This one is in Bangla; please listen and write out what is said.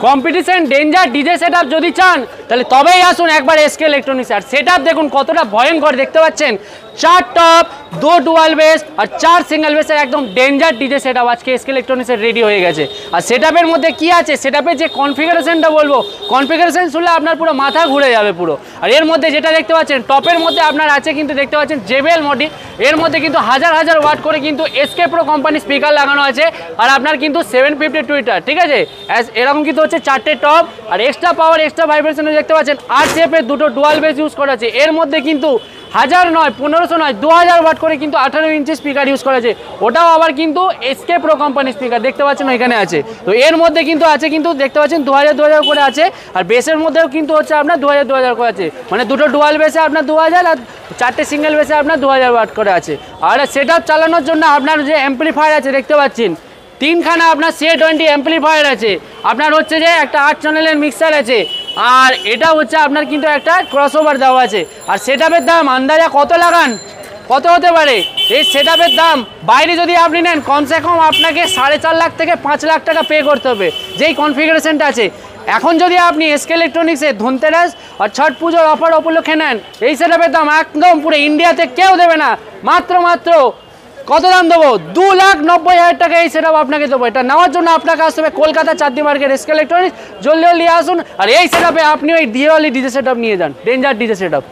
কম্পিটিশন ডেঞ্জার ডিজে সেটআপ যদি চান তাহলে তবেই আসুন একবার এসকে ইলেকট্রনিক্স। আর সেটআপ দেখুন কতটা ভয়ঙ্কর, দেখতে পাচ্ছেন 4 টপ 2 ডুয়াল বেস আর 4 সিঙ্গেল বেসের একদম ডেঞ্জার ডিজে সেটআপ আজকে এসকে ইলেকট্রনিক্সের রেডি হয়ে গেছে। আর সেটআপের মধ্যে কি আছে, সেটআপের যে কনফিগারেশনটা বলবো, কনফিগারেশন শুনলে আপনার পুরো মাথা ঘুরে যাবে পুরো। আর এর মধ্যে যেটা দেখতে পাচ্ছেন টপের মধ্যে আপনার আছে কিন্তু দেখতে পাচ্ছেন জেবিএল মডেল, এর মধ্যে কিন্তু হাজার হাজার ওয়াট করে কিন্তু এসকে প্রো কোম্পানি স্পিকার লাগানো আছে। আর আপনার কিন্তু 750 টুইটার, ঠিক আছে, এরকম কিন্তু হচ্ছে 4টে টপ আর এক্সট্রা পাওয়ার এক্সট্রা ভাইব্রেশনে দেখতে পাচ্ছেন RCF এর 2টো ডুয়াল বেস ইউজ করা আছে। এর মধ্যে কিন্তু 1000 নয় 1500 নয় 2000 ওয়াট করে কিন্তু 18 ইঞ্চি স্পিকার ইউজ করা আছে, ওটাও আবার কিন্তু এসকে প্রো কোম্পানি স্পিকার দেখতে পাচ্ছেন এখানে আছে। তো এর মধ্যে কিন্তু আছে কিন্তু দেখতে পাচ্ছেন 2000 করে আছে। আর বেসের মধ্যেও কিন্তু হচ্ছে আপনার 2000 করে আছে, মানে 2টো ডুয়াল বেসে আপনার 2000 আর 4টে সিঙ্গেল বেসে আপনার 2000 ওয়াট করে আছে। আর সেটআপ চালানোর জন্য আপনার যে অ্যাম্পলিফায়ার আছে দেখতে পাচ্ছেন 3খানা আপনার CA20 অ্যাম্পলিফায়ার আছে, আপনার হচ্ছে যে একটা 8 চ্যানেলের মিক্সার আছে, আর এটা হচ্ছে আপনার কিন্তু একটা ক্রসওভার দেওয়া আছে। আর সেটআপের দাম আন্দাজা কত লাগান, কত হতে পারে? এই সেটআপের দাম বাইরে যদি আপনি নেন কমসে কম আপনাকে 4.5 লাখ থেকে 5 লাখ টাকা পে করতে হবে, যেই কনফিগারেশনটা আছে। এখন যদি আপনি এসকে ইলেকট্রনিক্সে ধনতেরাস আর ছট পুজোর অফার উপলক্ষে নেন, এই সেটআপের দাম একদম পুরো ইন্ডিয়াতে কেউ দেবে না, মাত্র কত দাম দেবো? 2,90,000 টাকা এই সেটআপ আপনাকে দেবো। এটা নেওয়ার জন্য আপনাকে আসতে হবে কলকাতা চাঁদনি মার্কেট এসকে ইলেকট্রনিক্স, জলদি আসুন। আর এই সেটআপে আপনি ওই দিওয়ালি ডিজে সেটআপ নিয়ে যান, ডেঞ্জার ডিজে সেটআপ।